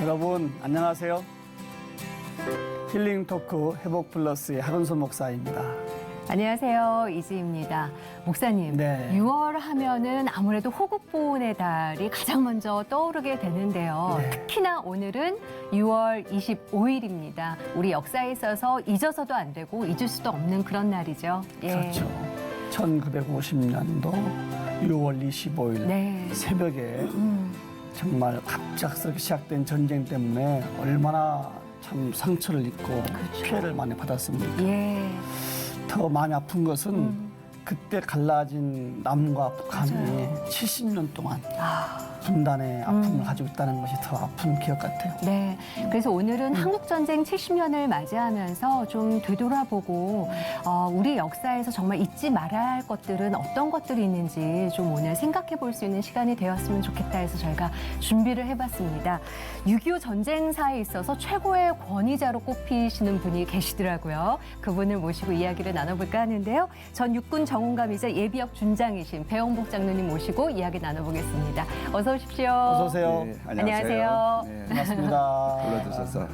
여러분 안녕하세요. 힐링 토크 회복 플러스의 하근수 목사입니다. 안녕하세요. 이지입니다. 목사님, 네. 6월 하면은 아무래도 호국보훈의 달이 가장 먼저 떠오르게 되는데요. 네. 특히나 오늘은 6월 25일입니다. 우리 역사에 있어서 잊어서도 안 되고 잊을 수도 없는 그런 날이죠. 예. 그렇죠. 1950년도 6월 25일 네. 새벽에 정말 갑작스럽게 시작된 전쟁 때문에 얼마나 참 상처를 입고 그렇죠. 피해를 많이 받았습니까? 예. 더 많이 아픈 것은 그때 갈라진 남과 북한이 맞아요. 70년 동안 아. 분단의 아픔을 가지고 있다는 것이 더 아픈 기억 같아요. 네. 그래서 오늘은 한국전쟁 70년을 맞이하면서 좀 되돌아보고 우리 역사에서 정말 잊지 말아야 할 것들은 어떤 것들이 있는지 좀 오늘 생각해 볼 수 있는 시간이 되었으면 좋겠다 해서 저희가 준비를 해봤습니다. 6.25 전쟁사에 있어서 최고의 권위자로 꼽히시는 분이 계시더라고요. 그분을 모시고 이야기를 나눠볼까 하는데요. 전 육군 정훈감이자 예비역 준장이신 배영복 장로님 모시고 이야기 나눠보겠습니다. 어서 오십시오. 어서 오세요. 네, 안녕하세요. 네, 반갑습니다. 불러주셔서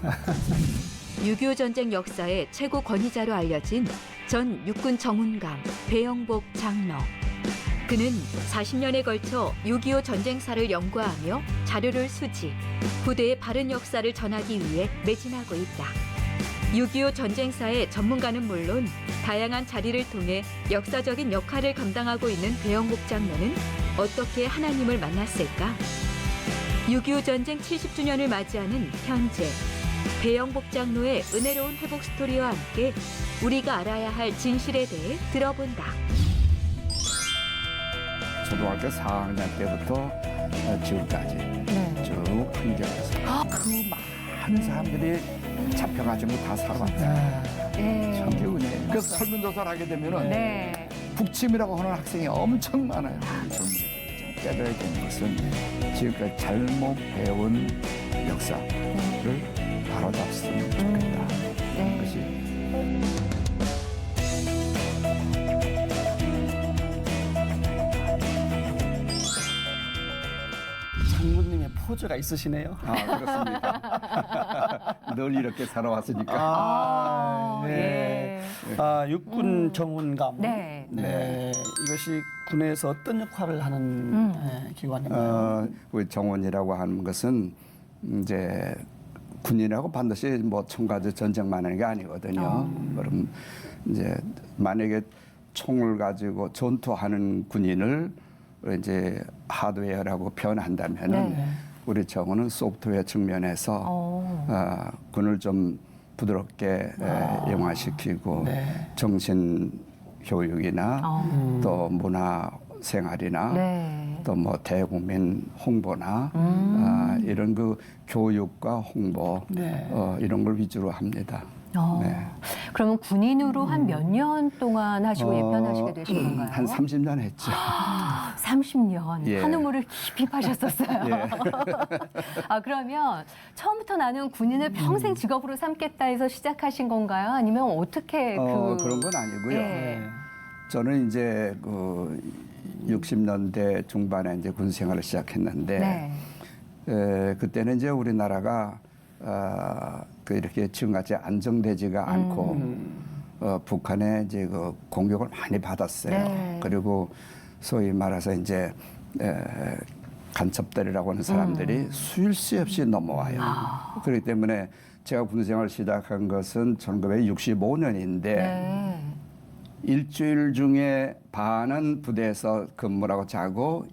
6.25 전쟁 역사의 최고 권위자로 알려진 전 육군 정훈감 배영복 장로. 그는 40년에 걸쳐 6.25 전쟁사를 연구하며 자료를 수집, 부대의 바른 역사를 전하기 위해 매진하고 있다. 6.25 전쟁사의 전문가는 물론 다양한 자리를 통해 역사적인 역할을 감당하고 있는 배영복 장로는 어떻게 하나님을 만났을까? 6.25 전쟁 70주년을 맞이하는 현재, 배영복 장로의 은혜로운 회복 스토리와 함께 우리가 알아야 할 진실에 대해 들어본다. 초등학교 4학년 때부터 지금까지 쭉 흥정해서 그 많은 사람들이 잡혀가지고 다 살아왔어요. 네. 참기 은혜. 그래서 설문조사를 하게 되면은 네. 북침이라고 하는 학생이 엄청 많아요. 젊은이들 깨달아야 되는 것은 지금까지 잘못 배운 역사를 바로잡았으면 좋겠다. 네. 그것이 장군님의 포즈가 있으시네요. 그렇습니까? 늘 이렇게 살아왔으니까. 예. 육군 정훈감. 네. 네. 이것이 군에서 어떤 역할을 하는 기관인가요? 우리 정원이라고 하는 것은 이제 군인하고 반드시 뭐 총과제 전쟁만 하는 게 아니거든요. 그럼 이제 만약에 총을 가지고 전투하는 군인을 이제 하드웨어라고 표현한다면은 네. 우리 정원은 소프트웨어 측면에서 군을 좀 부드럽게 영화시키고 네. 정신 교육이나 또 문화 생활이나 네. 또 뭐 대국민 홍보나 이런 그 교육과 홍보 네. 이런 걸 위주로 합니다. 네. 그러면 군인으로 한 몇 년 동안 하시고 예편하시게 되신 건가요? 한 30년 했죠. 30년. 예. 한 우물을 깊이 파셨었어요. 예. 그러면 처음부터 나는 군인을 평생 직업으로 삼겠다 해서 시작하신 건가요? 아니면 어떻게 그런 건 아니고요. 예. 저는 이제 그 60년대 중반에 이제 군 생활을 시작했는데 네. 그때는 이제 우리나라가 그 이렇게 지금같이 안정되지가 않고 북한의 이제 그 공격을 많이 받았어요. 네. 그리고 소위 말해서 이제 간첩들이라고 하는 사람들이 수일 새 없이 넘어와요. 그렇기 때문에 제가 군 생활을 시작한 것은 1965년인데 네. 일주일 중에 반은 부대에서 근무하고 자고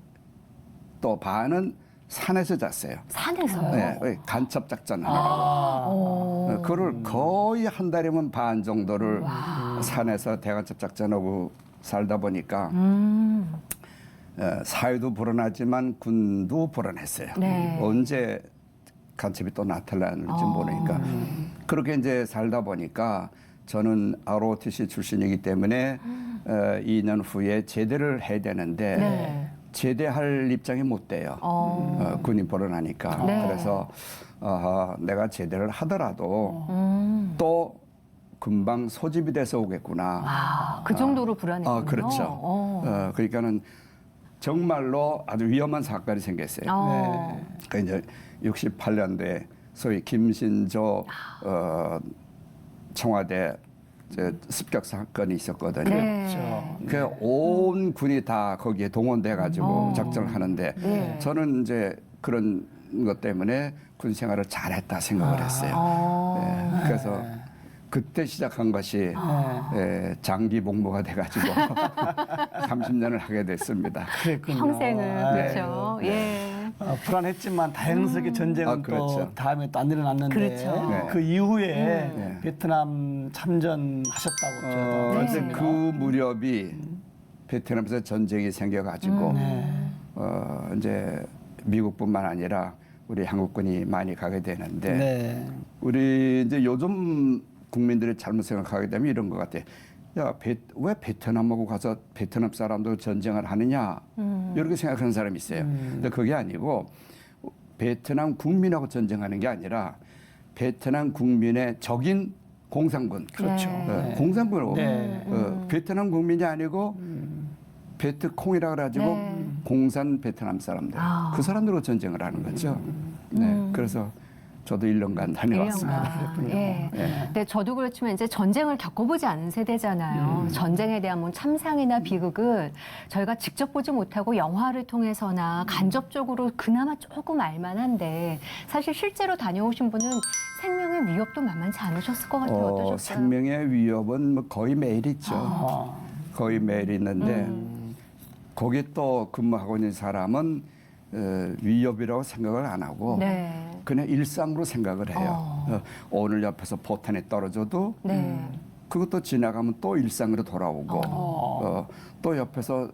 또 반은 산에서 잤어요. 산에서요? 네, 간첩 작전 하느라고. 그걸 거의 한 달이면 반 정도를 산에서 대간첩 작전하고 살다 보니까 사회도 불안하지만 군도 불안했어요. 네. 언제 간첩이 또 나타날지 모르니까. 그렇게 이제 살다 보니까 저는 ROTC 출신이기 때문에 2년 후에 제대를 해야 되는데 네. 제대할 입장이 못 돼요. 군이 불어나니까. 네. 그래서 내가 제대를 하더라도 또 금방 소집이 돼서 오겠구나. 그 정도로 불안했군요. 그렇죠. 그러니까는 정말로 아주 위험한 사건이 생겼어요. 어. 그 이제 68년도에 소위 김신조 청와대 습격 사건이 있었거든요. 네. 그 온 군이 다 거기에 동원돼 가지고 작전을 하는데 네. 저는 이제 그런 것 때문에 군 생활을 잘했다 생각을 했어요. 예, 그래서 그때 시작한 것이 장기 복무가 돼가지고 30년을 하게 됐습니다. 그랬군요. 평생을 네. 그렇죠. 네. 예. 불안했지만 다행스럽게 전쟁은 그렇죠. 또 다음에 또 안 일어났는데 그렇죠. 네. 그 이후에 네. 베트남 참전하셨다고 저도 이제 들었습니다. 그 무렵이 베트남에서 전쟁이 생겨가지고 이제 미국뿐만 아니라 우리 한국군이 많이 가게 되는데 네. 우리 이제 요즘 국민들이 잘못 생각하게 되면 이런 것 같아. 야, 왜 베트남하고 가서 베트남 사람들 전쟁을 하느냐 이렇게 생각하는 사람이 있어요. 근데 그게 아니고 베트남 국민하고 전쟁하는 게 아니라 베트남 국민의 적인 공산군. 그렇죠. 네. 공산군으로 네. 베트남 국민이 아니고 베트콩이라 그래가지고 네. 공산 베트남 사람들 아. 그 사람들하고 전쟁을 하는 거죠. 네, 그래서 저도 1년간 다녀왔습니다. 1년간. 예. 근데 저도 그렇지만 이제 전쟁을 겪어보지 않은 세대잖아요. 전쟁에 대한 뭐 참상이나 비극을 저희가 직접 보지 못하고 영화를 통해서나 간접적으로 그나마 조금 알만한데 사실 실제로 다녀오신 분은 생명의 위협도 만만치 않으셨을 것 같아요. 어떠셨어요? 생명의 위협은 뭐 거의 매일 있죠. 아. 거의 매일 있는데 거기 또 근무하고 있는 사람은 위협이라고 생각을 안 하고 네. 그냥 일상으로 생각을 해요. 오늘 옆에서 포탄이 떨어져도 네. 그것도 지나가면 또 일상으로 돌아오고 또 옆에서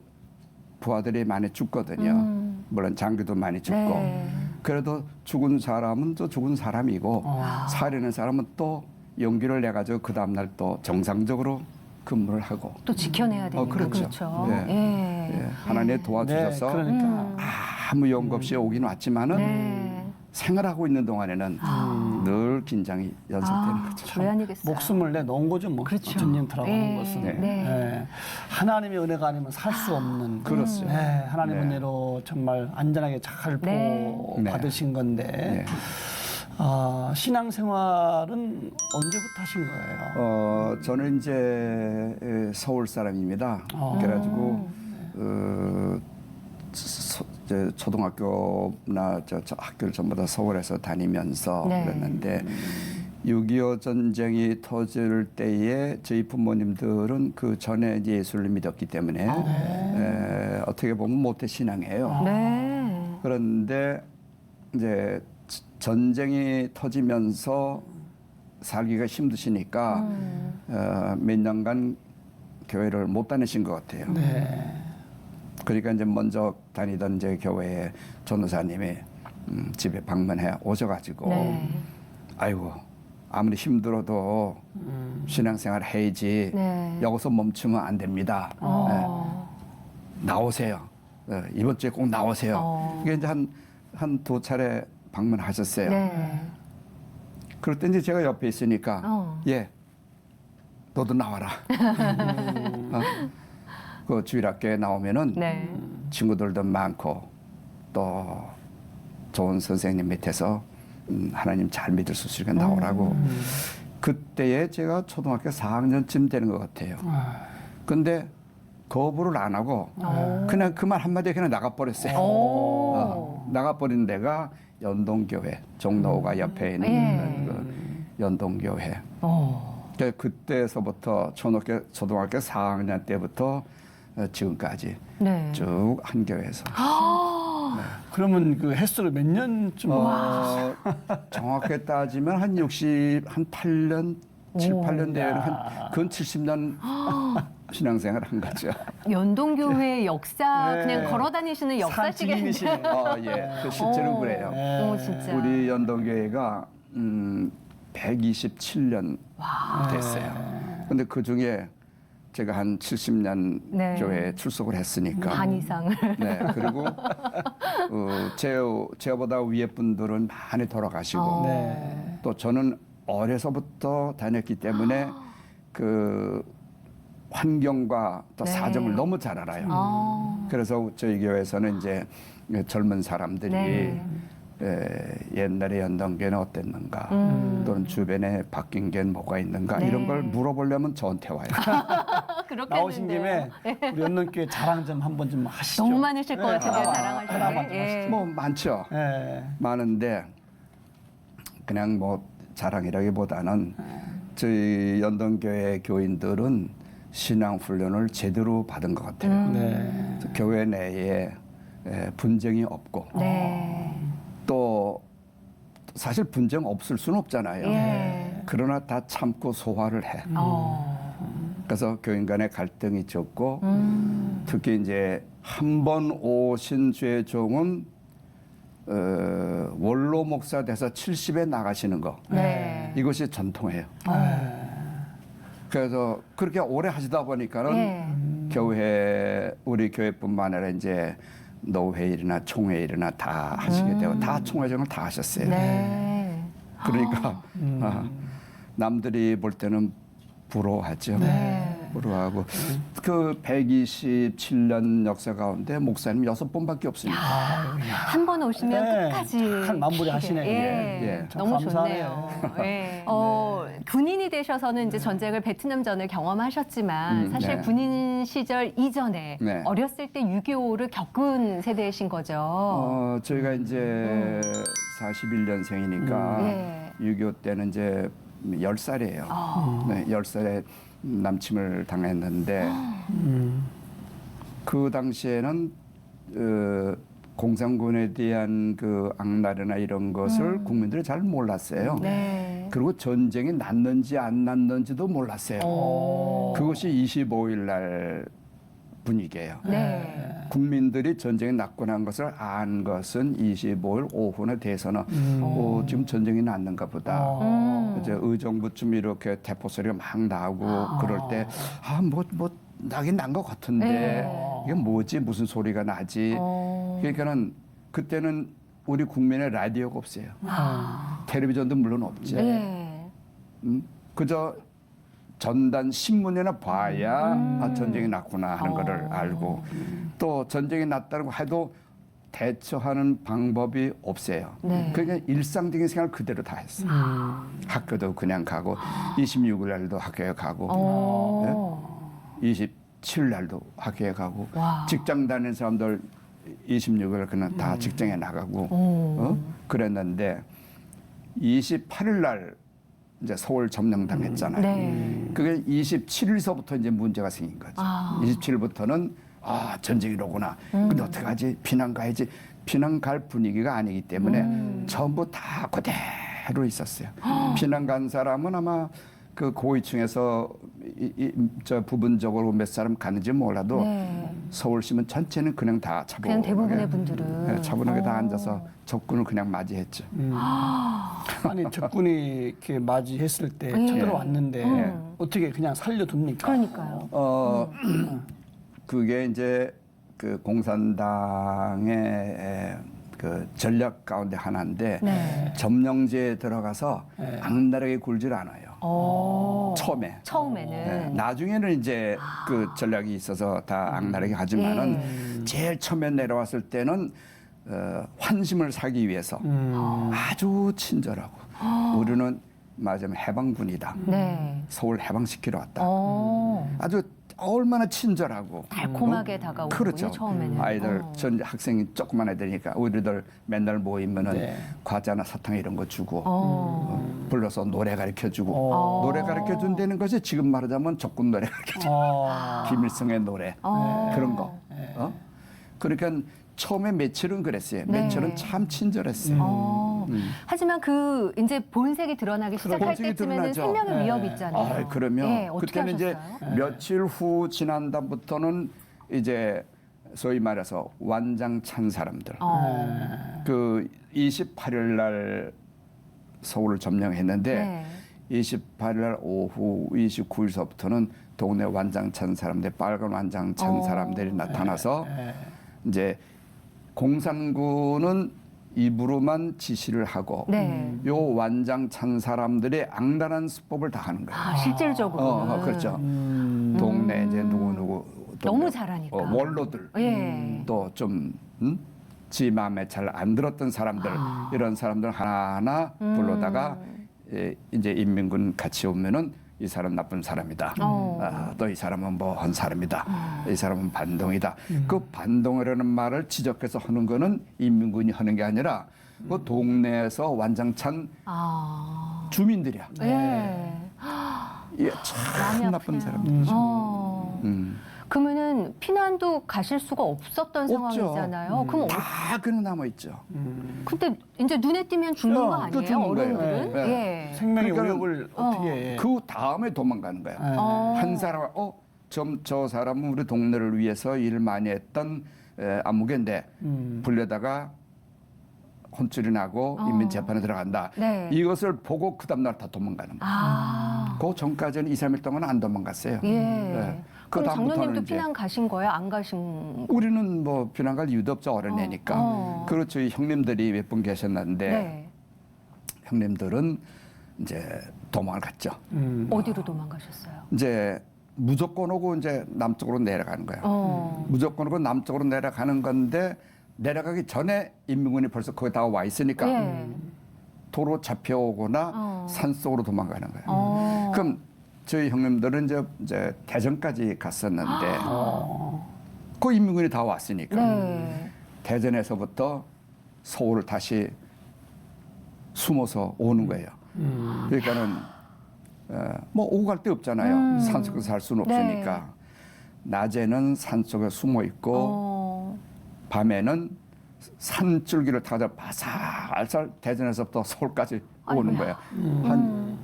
부하들이 많이 죽거든요. 물론 장교도 많이 죽고 네. 그래도 죽은 사람은 또 죽은 사람이고 살리는 사람은 또 용기를 내 가지고 그 다음 날 또 정상적으로 근무를 하고 또 지켜내야 되니까 그렇죠. 그렇죠. 예. 예. 예, 하나님 도와주셔서 네, 그러니까. 아무 연고 없이 오긴 왔지만은 네. 생활하고 있는 동안에는 늘 긴장이 연속되는 거죠. 왜 아니겠어요? 목숨을 내놓은 거죠, 뭐. 그렇죠. 전쟁터라고 하는 네. 것은. 네. 네. 하나님의 은혜가 아니면 살 수 없는. 그렇죠. 네, 하나님의 네. 은혜로 정말 안전하게 잘 네. 받으신 건데. 네. 신앙생활은 언제부터 하신 거예요? 저는 이제 서울 사람입니다. 그래가지고 이제 초등학교나 저 학교를 전부 다 서울에서 다니면서 네. 그랬는데 6.25 전쟁이 터질 때에 저희 부모님들은 그 전에 이제 예수를 믿었기 때문에 어떻게 보면 모태 신앙이에요. 네. 그런데 이제 전쟁이 터지면서 살기가 힘드시니까 몇 년간 교회를 못 다니신 것 같아요. 네. 그러니까 이제 먼저 다니던 이제 교회에 전도사님이 집에 방문해 오셔가지고 네. 아이고 아무리 힘들어도 신앙생활 해야지 네. 여기서 멈추면 안 됩니다. 나오세요. 이번 주에 꼭 나오세요. 이게 이제 한 두 차례 방문하셨어요. 네. 그럴 때 이제 제가 옆에 있으니까 예, 너도 나와라. 그 주일학교에 나오면은 네. 친구들도 많고 또 좋은 선생님 밑에서 하나님 잘 믿을 수 있으니까 나오라고. 그때에 제가 초등학교 4학년쯤 되는 것 같아요. 근데 거부를 안 하고 그냥 그 말 한마디에 그냥 나가버렸어요. 나가버린 데가 연동교회, 종로가 옆에 있는 그 연동교회. 그때서부터 초등학교 4학년 때부터 지금까지 네. 쭉 한 교회에서. 그러면 그 횟수를 몇 년쯤 정확하게 따지면 한 8년, 7, 8년 되면 근 70년 신앙생활 한 거죠. 연동교회 역사 네. 그냥 걸어 다니시는 역사시겠는데. 산증인이시네요. 예, 그 실제로 그래요. 오, 진짜. 우리 연동교회가 127년 됐어요. 근데 그 중에 제가 한 70년 네. 교회에 출석을 했으니까. 반 이상을. 네, 그리고 제보다 위에 분들은 많이 돌아가시고 네. 또 저는 어려서부터 다녔기 때문에 그 환경과 또 네. 사정을 너무 잘 알아요. 그래서 저희 교회에서는 이제 젊은 사람들이 네. 옛날에 연동계는 어땠는가 또는 주변에 바뀐 게 뭐가 있는가 네. 이런 걸 물어보려면 저한테 와요. 나오신 그렇겠는데요. 김에 우리 연동교회 자랑 좀 한번 좀 하시죠. 너무 많으실 것 같은데요, 하나만 자랑하실 좀 게. 예. 뭐 많죠. 예. 많은데 그냥 뭐 자랑이라기보다는 저희 연동교회 교인들은 신앙 훈련을 제대로 받은 것 같아요. 네. 교회 내에 분쟁이 없고 네. 또 사실 분쟁 없을 수는 없잖아요. 예. 그러나 다 참고 소화를 해. 그래서 교인 간의 갈등이 적고 특히 이제 한 번 오신 죄종은 원로 목사 돼서 70에 나가시는 거. 네. 이것이 전통이에요. 그래서 그렇게 오래 하시다 보니까는 예. 교회 우리 교회뿐만 아니라 이제 노회일이나 총회일이나 다 하시게 되고 다 총회정을 다 하셨어요. 네. 그러니까 남들이 볼 때는 부러워하죠. 네. 부러워하고 그 127년 역사 가운데 목사님 6번밖에 없습니다. 한 번 오시면 네. 끝까지 잘 마무리 하시네요. 예. 예. 참 너무 감사하네요. 좋네요. 예. 군인이 되셔서는 이제 전쟁을 베트남전을 경험하셨지만 사실 네. 군인 시절 이전에 네. 어렸을 때 6.25를 겪은 세대이신 거죠. 저희가 이제 41년생이니까 예. 6.25 때는 이제 10살이에요. 네, 10살에 남침을 당했는데 그 당시에는 공산군에 대한 그 악랄이나 이런 것을 국민들이 잘 몰랐어요. 네. 그리고 전쟁이 났는지 안 났는지도 몰랐어요. 그것이 25일 날 분위기예요. 네. 국민들이 전쟁이 났고 난 것을 안 것은 25일 오후에 돼서는 지금 전쟁이 났는가 보다. 이제 의정부쯤 이렇게 대포 소리가 막 나고 그럴 때 뭐 나긴 난 것 같은데 네. 이게 뭐지 무슨 소리가 나지. 그러니까는 그때는 우리 국민의 라디오가 없어요. 텔레비전도 물론 없지. 네. 그저 전단 신문이나 봐야 전쟁이 났구나 하는 거를 알고 또 전쟁이 났다고 해도 대처하는 방법이 없어요. 네. 그러니까 일상적인 생활 그대로 다 했어요. 학교도 그냥 가고 26일 날도 학교에 가고 27일 날도 학교에 가고 와. 직장 다니는 사람들 26일 그냥 다 직장에 나가고 그랬는데 28일 날 이제 서울 점령당했잖아요. 네. 그게 27일서부터 이제 문제가 생긴 거죠. 27일부터는 전쟁이로구나. 근데 어떡하지? 피난 가야지. 피난 갈 분위기가 아니기 때문에 전부 다 그대로 있었어요. 피난 간 사람은 아마 그 고위층에서 저 부분적으로 몇 사람 가는지 몰라도 네. 서울시민 전체는 그냥 다 그냥 차분하게 대부분의 분들은 네, 차분하게 다 앉아서 적군을 그냥 맞이했죠. 아니 적군이 이렇게 맞이했을 때 예. 쳐들어왔는데 어떻게 그냥 살려둡니까? 그러니까요. 그게 이제 그 공산당의 그 전략 가운데 하나인데 네. 점령지에 들어가서 악랄하게 굴질 않아요. 처음에. 처음에는. 네. 나중에는 이제 그 전략이 있어서 다 악랄하게 하지만은 제일 처음에 내려왔을 때는 환심을 사기 위해서 아주 친절하고 우리는 맞으면 해방군이다. 네. 서울 해방시키러 왔다. 아주 얼마나 친절하고 달콤하게 다가오군요, 그렇죠. 처음에는. 아이들 전 학생이 조그만 애들이니까 우리들 맨날 모이면은 네. 과자나 사탕 이런 거 주고 불러서 노래 가르쳐 주고 노래 가르쳐 준다는 것이 지금 말하자면 적군 노래 가르쳐 주. 김일성의 노래 그런 거. 그러니까 처음에 며칠은 그랬어요. 네. 며칠은 참 친절했어요. 하지만 그 이제 본색이 드러나기 시작할 본색이 때쯤에는 드러나죠. 생명의 위협이 있잖아요. 그러면 예, 어떻게 그때는 이제 하셨어요? 며칠 후 지난 다음부터는 이제 소위 말해서 완장 찬 사람들. 그 28일 날 서울을 점령했는데 네. 28일 날 오후 29일서부터는 동네 완장 찬 사람들, 빨간 완장 찬 사람들이 나타나서 이제 공산군은 입으로만 지시를 하고 네. 요 완장 찬 사람들의 악랄한 수법을 다 하는 거예요. 실질적으로. 그렇죠. 동네 이제 누구 너무 잘하니까. 원로들 예. 또 좀 지 마음에 잘 안 들었던 사람들 이런 사람들 하나하나 불러다가 이제 인민군 같이 오면은 이 사람 나쁜 사람이다. 또 이 사람은 뭐 한 사람이다. 이 사람은 반동이다. 그 반동이라는 말을 지적해서 하는 거는 인민군이 하는 게 아니라 그 동네에서 완장찬 주민들이야. 예. 이게 참 마음이 나쁜 아프네요. 사람들이죠. 그러면은 피난도 가실 수가 없었던 없죠. 상황이잖아요. 그럼 다 그냥 남아 있죠. 근데 이제 눈에 띄면 죽는 거 또 아니에요? 죽는 거예요. 어른들은? 네. 예. 생명의 그러니까는- 위협을 어떻게 해. 그 다음에 도망가는 거야. 한 사람, 저 사람은 우리 동네를 위해서 일을 많이 했던 안무개인데 불려다가 혼쭐이 나고 인민재판에 들어간다. 네. 이것을 보고 그 다음날 다 도망가는 거야. 그 전까지는 2, 3일 동안 안 도망갔어요. 예. 네. 그 그럼 다음부터는 장로님도 이제 피난 가신 거예요? 안 가신 거? 우리는 뭐 피난 갈 이유도 없죠. 어린애니까. 그리고 저희 형님들이 몇 분 계셨는데 네. 형님들은 이제 도망을 갔죠. 어디로 도망가셨어요? 이제 무조건 오고 이제 남쪽으로 내려가는 거예요. 무조건 오고 남쪽으로 내려가는 건데 내려가기 전에 인민군이 벌써 거기 다 와 있으니까 예. 도로 잡혀오거나 산 속으로 도망가는 거예요. 어. 그럼 저희 형님들은 이제 대전까지 갔었는데 그 인민군이 다 왔으니까 네. 대전에서부터 서울을 다시 숨어서 오는 거예요. 그러니까는 뭐 오고 갈 데 없잖아요. 산속에서 살 수는 없으니까 네. 낮에는 산 속에 숨어 있고 밤에는 산줄기를 타고 바살바살 대전에서부터 서울까지 오는 거예요. 한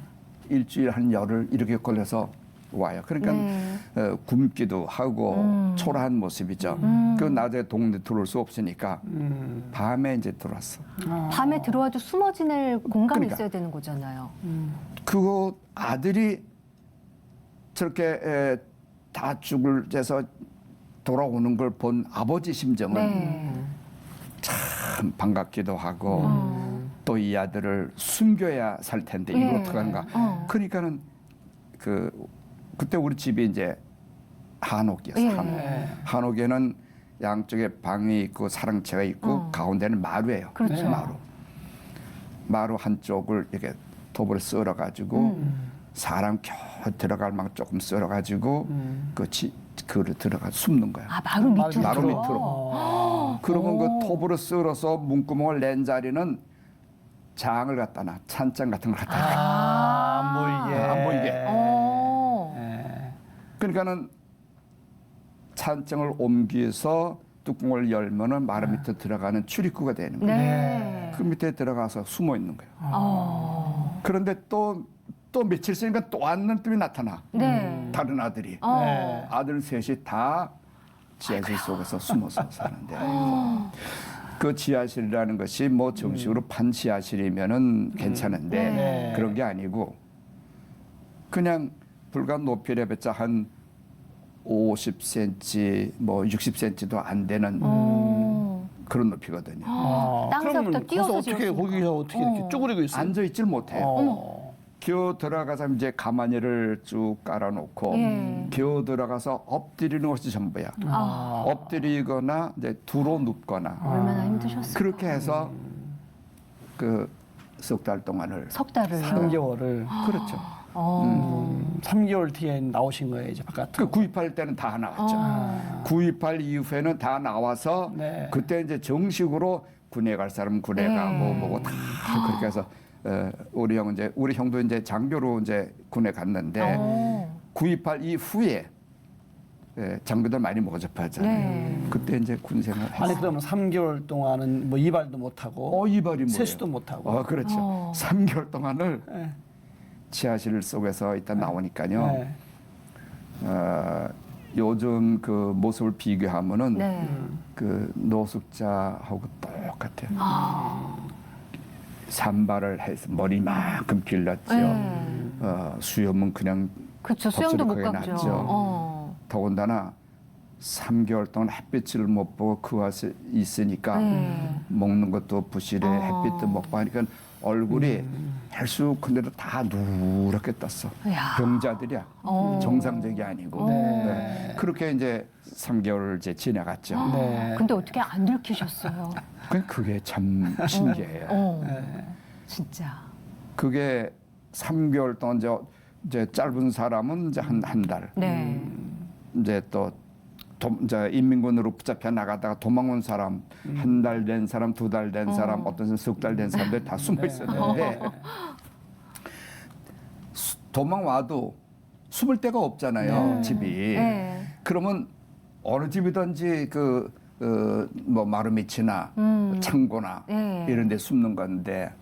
일주일 한 열흘 이렇게 걸려서 와요. 그러니까 네. 굶기도 하고 초라한 모습이죠. 그 낮에 동네 들어올 수 없으니까 밤에 이제 들어왔어. 밤에 들어와도 숨어 지낼 공간이 그러니까. 있어야 되는 거잖아요. 그거 아들이 저렇게 다 죽을 돼서 돌아오는 걸 본 아버지 심정은 네. 참 반갑기도 하고 또 이 아들을 숨겨야 살 텐데 이걸 예. 어떡한가. 그러니까는 그때 우리 집이 이제 한옥이었어요. 예. 한옥. 한옥에는 양쪽에 방이 있고 사랑채가 있고 가운데는 마루예요. 그렇죠. 마루 한쪽을 이렇게 톱으로 썰어 가지고 사람 겨우 들어갈 만큼 조금 썰어 가지고 그를 들어가 숨는 거야. 아, 마루 밑으로. 마루 밑으로. 그러면 그 톱으로 썰어서 문구멍을 낸 자리는 장을 갖다 놔. 찬장 같은 걸 갖다 놔. 안 보이게. 안 보이게. 어. 그러니까는 찬장을 옮겨서 뚜껑을 열면은 마루 밑에 들어가는 출입구가 되는 거예요. 네. 그 밑에 들어가서 숨어 있는 거예요. 어. 그런데 또 며칠 있으니까 또 왔는 뜸이 나타나. 네. 다른 아들이. 네. 아들 셋이 다 지하실 속에서 숨어서 사는데 그 지하실이라는 것이 뭐 정식으로 판 지하실이면은 괜찮은데 네. 그런 게 아니고 그냥 불과 높이래봤자 한 50cm 뭐 60cm도 안 되는 그런 높이거든요. 땅에서부터 그러면 뛰어서 거기서 어떻게 지었으니까. 거기서 어떻게 이렇게 쪼그리고 있어요? 앉아 있질 못해요. 기어 들어가서 이제 가마니를 쭉 깔아놓고 예. 기어 들어가서 엎드리는 것이 전부야. 엎드리거나 이제 두로 눕거나 얼마나 힘드셨어요. 그렇게 해서 그 석 달 동안을 석 달을요. 3개월을. 그렇죠. 3개월 뒤에 나오신 거예요, 이제 바깥으로. 그 구입할 때는 다 나왔죠. 구입할 이후에는 다 나와서 네. 그때 이제 정식으로 군에 갈 사람 군에 네. 가고 뭐고 다 그렇게 해서 우리 형도 이제 장교로 이제 군에 갔는데 구입할 이후에 장교들 많이 모집하잖아요. 네. 그때 이제 군 생활 아니 했어요. 그러면 3개월 동안은 뭐 이발도 못 하고 이발이 뭐예요? 세수도 못 하고. 그렇죠. 3개월 동안을 네. 지하실 속에서 일단 나오니까요. 네. 요즘 그 모습을 비교하면은 네. 그 노숙자하고 똑같아요. 산발을 해서 머리만큼 길렀죠. 네. 수염은 그냥 그렇죠. 수영도 못 덥수룩하게 갔죠. 났죠. 더군다나 3개월 동안 햇빛을 못 보고 그 와서 있으니까 먹는 것도 부실해 햇빛도 못 보니까 얼굴이 헬쑥 근데도 다 누렇게 떴어. 야. 병자들이야. 정상적이 아니고. 네. 네. 그렇게 이제 3개월 이제 지나갔죠. 네. 근데 어떻게 안 들키셨어요? 그게 참 신기해요. 진짜. 그게 3개월 동안 이제 짧은 사람은 이제 한 달. 네. 이제 또 이제 인민군으로 붙잡혀 나가다가 도망온 사람, 한 달 된 사람, 2달 된 사람, 어떤 사람 석 달 된 사람들 다 숨어 있었는데 도망와도 숨을 데가 없잖아요, 집이. 네. 그러면 어느 집이든지 뭐 마루밑이나 창고나 네. 이런 데 숨는 건데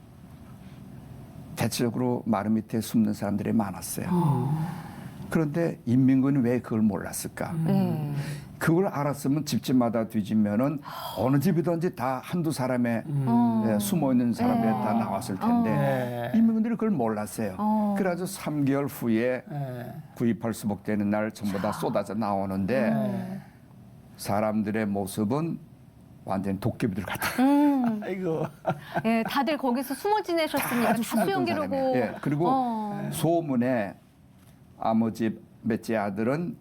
대체적으로 마루밑에 숨는 사람들이 많았어요. 그런데 인민군이 왜 그걸 몰랐을까? 네. 그걸 알았으면 집집마다 뒤지면은 어느 집이든지 다 한두 사람의 숨어 있는 사람들이 다 나왔을 텐데 인민군들이 그걸 몰랐어요. 그래가지고 3개월 후에 구입할 수복되는 날 전부 다 쏟아져 나오는데 사람들의 모습은 완전히 도깨비들 같아요. 아이고. 예, 다들 거기서 숨어 지내셨으니까 다 숨었던 수용기로고. 사람이에요. 예, 그리고 소문에 아버지 넷째 아들은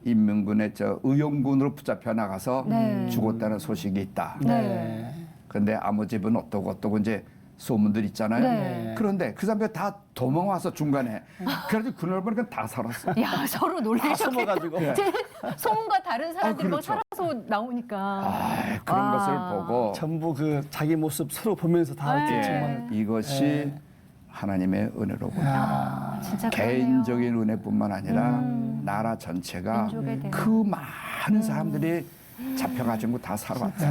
인민군의 의용군으로 붙잡혀 나가서 네. 죽었다는 소식이 있다. 네. 그런데 아버지는 어떠고 이제 소문들 있잖아요. 네. 그런데 그 사람들 다 도망와서 중간에 그래가지고 그날 보니까 다 살았어. 야, 서로 다 놀라셨겠다. 숨어가지고. 소문과 다른 사람들이 뭐 그렇죠. 살아서 나오니까. 그런 와. 것을 보고 전부 그 자기 모습 서로 보면서 다 이렇게 네. 정말 이것이 하나님의 은혜로구나. 진짜 개인적인 은혜뿐만 아니라 나라 전체가 민족에 대한. 그 많은 사람들이 잡혀가지고 다 살아왔죠.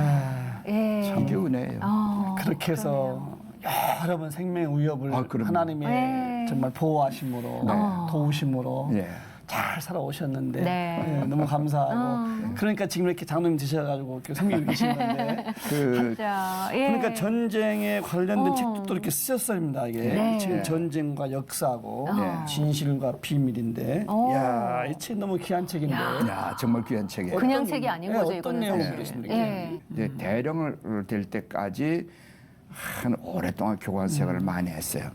예. 이게 은혜예요. 그렇게 해서 여러 번 생명 위협을 그럼요. 하나님의 네. 정말 보호하심으로 도우심으로 예. 잘 살아오셨는데 네. 예, 너무 감사하고 그러니까 지금 이렇게 장로님 되셔가지고 이렇게 생명이 계신 건데 진짜. 예. 그러니까 전쟁에 관련된 책도 또 이렇게 쓰셨습니다. 이게 네. 지금 전쟁과 역사하고 네. 진실과 비밀인데 야, 이 책 너무 귀한 책인데 야, 정말 귀한 책이에요. 그냥 책이 아닌 예, 거죠, 어떤 이거는 내용을 사실. 그렸습니까? 예. 이제 대령을 될 때까지 한 오랫동안 교관 생활을 많이 했어요.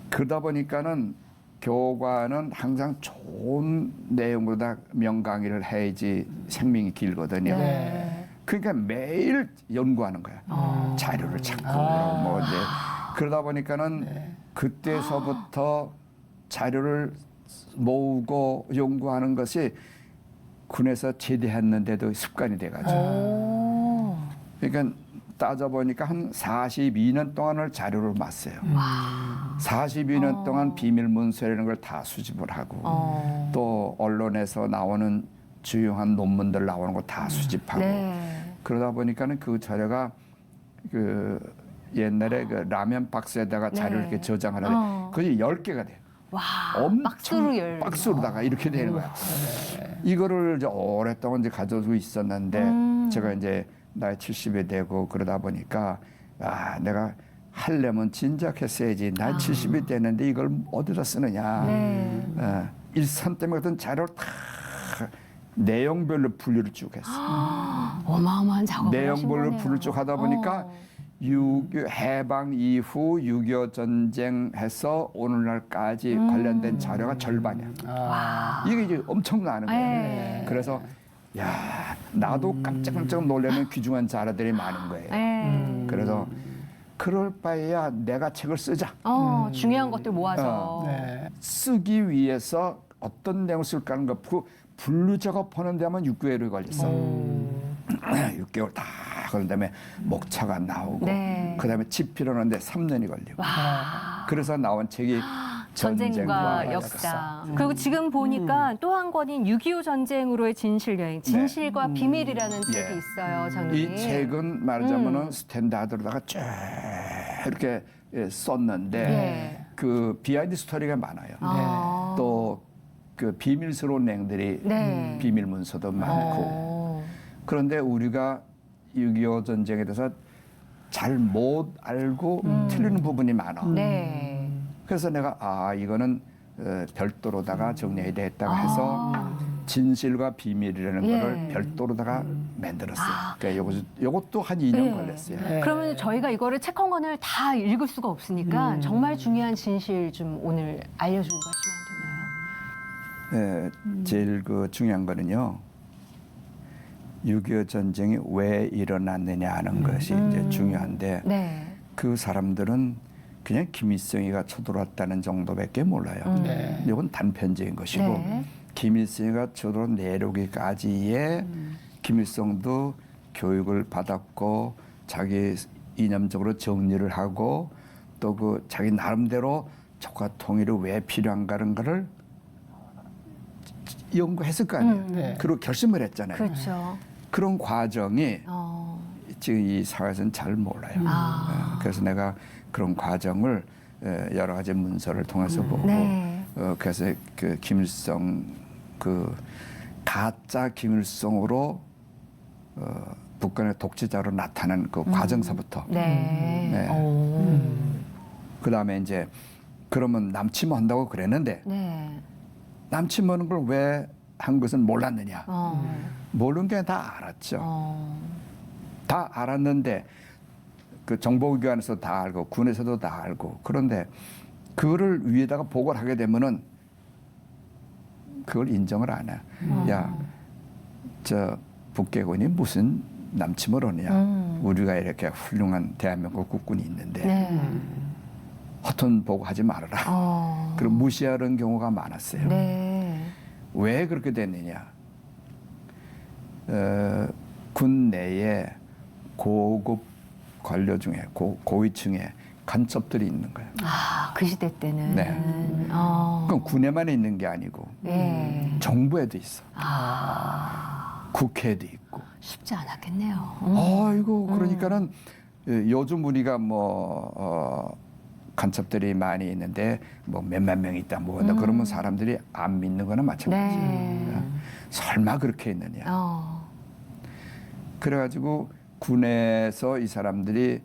그러다 보니까는 교관은 항상 좋은 내용으로 다 명강의를 해야지 생명이 길거든요. 네. 그러니까 매일 연구하는 거야. 자료를 찾고 뭐 이제 그러다 보니까는 그때서부터 자료를 모으고 연구하는 것이 군에서 제대했는데도 습관이 돼가지고. 그러니까 따져보니까 한 42년 동안을 자료를 봤어요. 42년 동안 비밀 문서라는 걸 다 수집을 하고 또 언론에서 나오는 주요한 논문들 나오는 거 다 수집하고 네. 그러다 보니까는 그 자료가 그 옛날에 그 라면 박스에다가 자료를 이렇게 저장하는데 그게 10개가 돼요. 와. 엄청 박스로 열. 박스로다가 이렇게 되는 거야. 이거를 이제 오랫동안 이제 가져두고 있었는데 제가 이제 나이 70이 되고 그러다 보니까 내가 하려면 진작 했어야지. 나이 70이 되는데 이걸 어디다 쓰느냐. 일산 때문에 같은 자료를 다 내용별로 분류를 쭉 했어. 어마어마한 작업을 하신 내용별로 거네요. 분류를 쭉 하다 보니까 해방 이후 6.25 전쟁 해서 오늘날까지 관련된 자료가 절반이야. 이게 이제 엄청나는 거예요. 네. 그래서 야, 나도 깜짝깜짝 놀라는 귀중한 자료들이 많은 거예요. 네. 그래서 그럴 바에야 내가 책을 쓰자. 중요한 것들 모아서. 네. 쓰기 위해서 어떤 내용을 쓸까 하는 거 그 분류 작업하는 데만 6개월이 걸렸어. 6개월 다 그런 다음에 목차가 나오고 네. 그다음에 집필하는데 3년이 걸리고. 그래서 나온 책이 전쟁과 역사. 그리고 지금 보니까 또 한 권인 6.25 전쟁으로의 진실 여행, 진실과 비밀이라는 책이 예. 있어요, 장로님. 이 책은 말하자면은 스탠다드로다가 쭉 이렇게 썼는데 예. 그 비하인드 스토리가 많아요. 아. 또 그 비밀스러운 내용들이 네. 비밀 문서도 많고 그런데 우리가 6.25 전쟁에 대해서 잘 못 알고 틀리는 부분이 많아. 네. 그래서 내가 이거는 별도로다가 정리해야 되겠다고 해서 진실과 비밀이라는 예. 거를 별도로다가 만들었어요. 아. 그러니까 요것도 한 2년 예. 걸렸어요. 네. 그러면 저희가 이거를 책 한 권을 다 읽을 수가 없으니까 정말 중요한 진실 좀 오늘 알려주고 가시면 안 되나요? 제일 그 중요한 거는요. 6.25 전쟁이 왜 일어났느냐 하는 것이 이제 중요한데 네. 그 사람들은 그냥 김일성이가 쳐들어왔다는 정도밖에 몰라요. 네. 이건 단편적인 것이고 네. 김일성이가 쳐들어 내려오기까지의 김일성도 교육을 받았고 자기 이념적으로 정리를 하고 또 그 자기 나름대로 적화 통일이 왜 필요한가는 거를 연구했을 거 아니에요. 네. 그리고 결심을 했잖아요. 그렇죠. 그런 과정이 지금 이 사회에서는 잘 몰라요. 그래서 내가 그런 과정을 여러 가지 문서를 통해서 보고 네. 그래서 그 김일성 그 가짜 김일성으로 북한의 독재자로 나타난 그 과정서부터 네. 네. 그 다음에 이제 그러면 남침을 한다고 그랬는데 네. 남침하는 걸 왜 한 것은 몰랐느냐? 모르는 게 다 알았죠. 다 알았는데 그 정보기관에서 다 알고 군에서도 다 알고 그런데 그거를 위에다가 보고를 하게 되면은 그걸 인정을 안 해. 야, 저 북괴군이 무슨 남침을 하느냐? 우리가 이렇게 훌륭한 대한민국 국군이 있는데 네. 허튼 보고하지 말아라. 그럼 무시하는 경우가 많았어요. 네. 왜 그렇게 됐느냐? 군 내에 고급 관료 중에 고위층에 간첩들이 있는 거예요. 아, 그 시대 때는. 네. 그럼 군에만 있는 게 아니고 네. 정부에도 있어. 아, 국회에도 있고. 쉽지 않았겠네요. 아이고 그러니까는 요즘 우리가 뭐 간첩들이 많이 있는데 뭐 몇만 명 있다 뭐 그러면 사람들이 안 믿는 거나 마찬가지예요. 네. 설마 그렇게 있느냐. 그래가지고 군에서 이 사람들이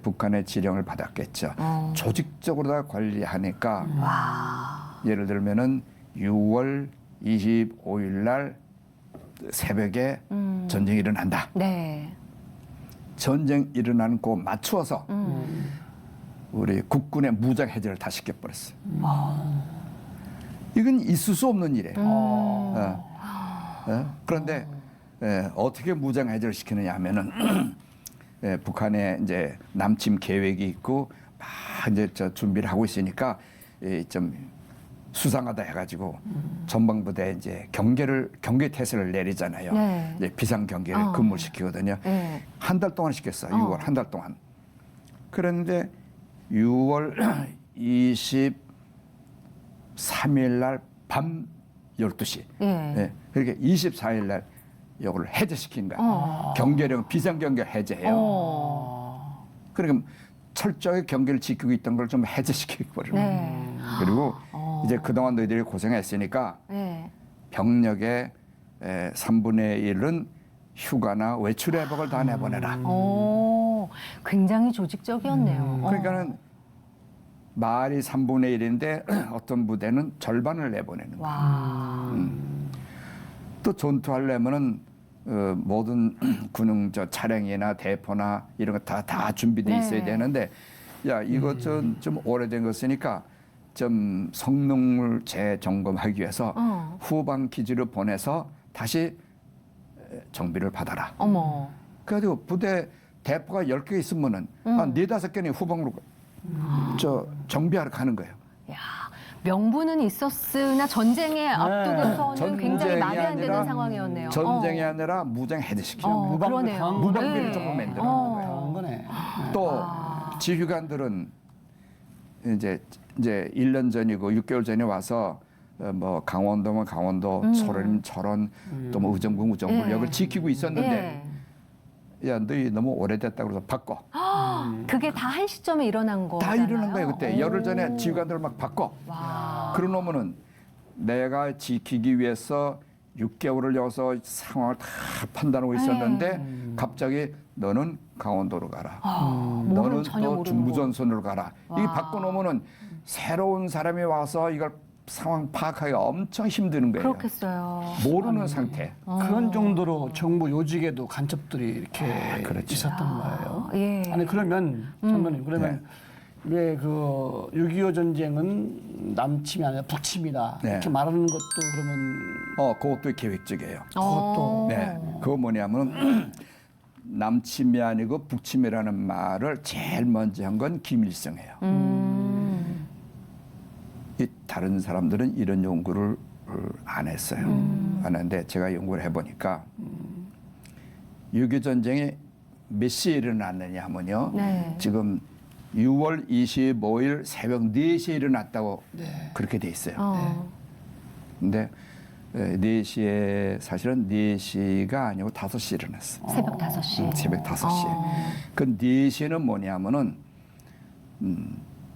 북한의 지령을 받았겠죠. 조직적으로 다 관리하니까 와. 예를 들면은 6월 25일 날 새벽에 전쟁이 일어난다. 네. 전쟁 일어나는 거 맞추어서 우리 국군의 무장 해제를 다 시켜버렸어요. 이건 있을 수 없는 일이에요. 그런데 어떻게 무장 해제를 시키느냐 하면은 북한에 이제 남침 계획이 있고 막 이제 저 준비를 하고 있으니까 좀 수상하다 해가지고 전방부대에 이제 경계 태세를 내리잖아요. 네. 이제 비상 경계를 근무를 시키거든요. 네. 한 달 동안 시켰어요. 6월 한 달 동안. 그런데 6월 23일 날 밤 12시. 예. 그렇게 24일 날 이걸 해제시킨 거야. 경계령 비상경계 해제해요. 그러니까 철저하게 경계를 지키고 있던 걸 좀 해제시키고 버리는 거예요. 네. 그리고 이제 그동안 너희들이 고생했으니까 네. 병력의 3분의 1은 휴가나 외출 회복을 다 내보내라. 굉장히 조직적이었네요. 그러니까는 말이 3분의 1인데 어떤 부대는 절반을 내보내는 거예요. 와. 또 전투하려면은 모든 군용 저 차량이나 대포나 이런 거 다 준비돼 네. 있어야 되는데 야 이거 좀 오래된 거 쓰니까 좀 성능을 재점검하기 위해서 후방 기지로 보내서 다시 정비를 받아라. 어머. 그래가지고 부대 대포가 10개 있으면은 한 4-5개는 후방으로 저 정비하러 가는 거예요. 야, 명분은 있었으나 전쟁에 앞두고서는 굉장히 전쟁이 말이 안 되는 아니라 상황이었네요. 전쟁이 아니라 무장 해제시키는 거예요. 그러네요. 무방비를 네. 조금 만들어 놓은 거예요. 그런 거네. 또 지휘관들은 이제 1년 전이고 6개월 전에 와서 뭐 강원도면 강원도, 철원이면 철원, 또 뭐 의정부 의정부역을 예. 지키고 있었는데 예. 야 너희 너무 오래됐다 그래서 바꿔. 그게 다 한 시점에 일어난 거. 다 일어난 거예요 그때. 열흘 전에 지휘관들 막 바꿔. 와. 그러놓으면은 내가 지키기 위해서 6개월을 여서 상황을 다 판단하고 있었는데 갑자기 너는 강원도로 가라. 너는 전혀 또 모르는 중부전선으로 가라. 이게 와. 바꿔놓으면은 새로운 사람이 와서 이걸 상황 파악하기가 엄청 힘드는 거예요. 그렇겠어요. 모르는 상태. 그런 정도로 정부 요직에도 간첩들이 이렇게 그렇죠. 있었던 거예요. 예. 아니 그러면 장로님 그러면 왜 그 6.25 전쟁은 남침이 아니라 북침이다 네. 이렇게 말하는 것도 그러면 그것도 계획적이에요. 그것도 네, 그거 뭐냐면 남침이 아니고 북침이라는 말을 제일 먼저 한 건 김일성이에요. 이 다른 사람들은 이런 연구를 안 했어요. 안 했는데 제가 연구를 해보니까 6.25 전쟁이 몇 시에 일어났느냐 하면요. 네. 지금 6월 25일 새벽 4시에 일어났다고 그렇게 돼 있어요. 근데 4시에 사실은 4시가 아니고 5시에 일어났어. 새벽 5시. 새벽 5시에. 그 4시는 뭐냐면은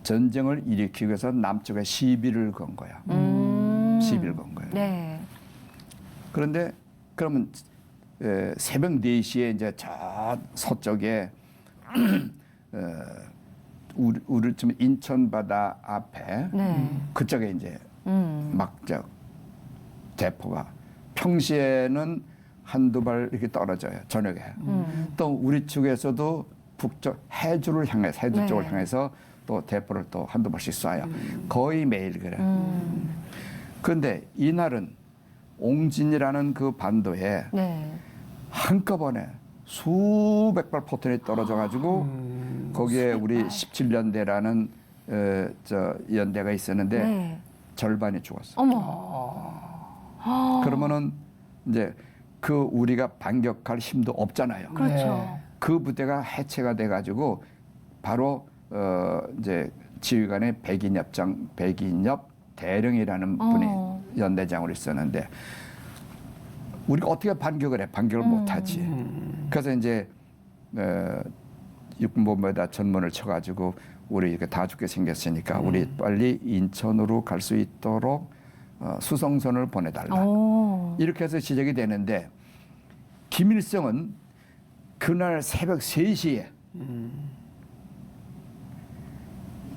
전쟁을 일으키기 위해서 남쪽에 시비를 건 거야. 시비를 건 거예요. 네. 그런데 그러면 새벽 4시에 이제 저 서쪽에 우리 좀 인천 바다 앞에 네. 그쪽에 이제 막 저 대포가 평시에는 한두 발 이렇게 떨어져요. 저녁에. 또 우리 측에서도 북쪽 해주 네. 쪽을 향해서 또 대포를 또 한두 발씩 쏴요. 거의 매일 그래. 그런데 이날은 옹진이라는 그 반도에 네. 한꺼번에 수백 발 포탄이 떨어져 가지고 거기에 우리 17연대라는 저 연대가 있었는데 네. 절반이 죽었어. 어머. 그러면은 이제 그 우리가 반격할 힘도 없잖아요. 그렇죠. 네. 그 부대가 해체가 돼 가지고 바로 이제 지휘관의 백인엽 대령이라는 분이 연대장으로 있었는데 우리가 어떻게 반격을 해? 반격을 못 하지. 그래서 이제 육군본부에다 전문을 쳐가지고 우리 이렇게 다 죽게 생겼으니까 우리 빨리 인천으로 갈 수 있도록 수송선을 보내달라. 이렇게 해서 시작이 되는데 김일성은 그날 새벽 3시에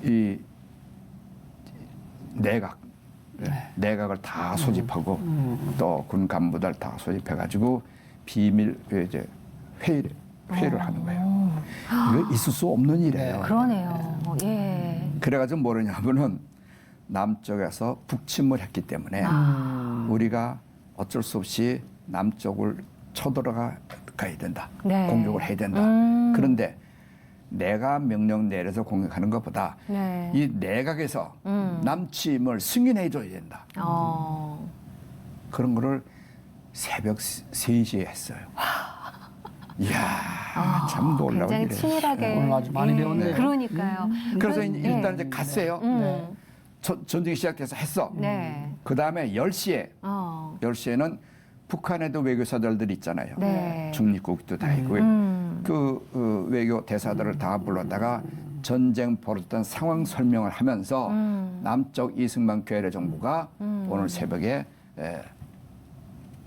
이 내각을 다 소집하고 또 군 간부들 다 소집해가지고 비밀 이제 회의를 하는 거예요. 이거 있을 수 없는 일이에요. 그러네요. 예. 그래가지고 뭐냐면은 남쪽에서 북침을 했기 때문에 우리가 어쩔 수 없이 남쪽을 쳐들어가야 된다. 네. 공격을 해야 된다. 그런데 내가 명령 내려서 공격하는 것보다 네. 이 내각에서 남침을 승인해 줘야 된다. 그런 거를 새벽 3시에 했어요. 이야, 참 놀라운 굉장히 일이에요. 치밀하게. 오늘 아주 많이 예. 배웠네요. 그러니까요. 그래서 그- 일단 예. 이제 갔어요. 전쟁이 시작돼서 했어. 네. 그 다음에 10시에, 10시에는 북한에도 외교사들이 있잖아요. 네. 중립국도 다 있고 그 외교 대사들을 다 불렀다가 전쟁 벌었던 상황 설명을 하면서 남쪽 이승만 괴뢰 정부가 오늘 새벽에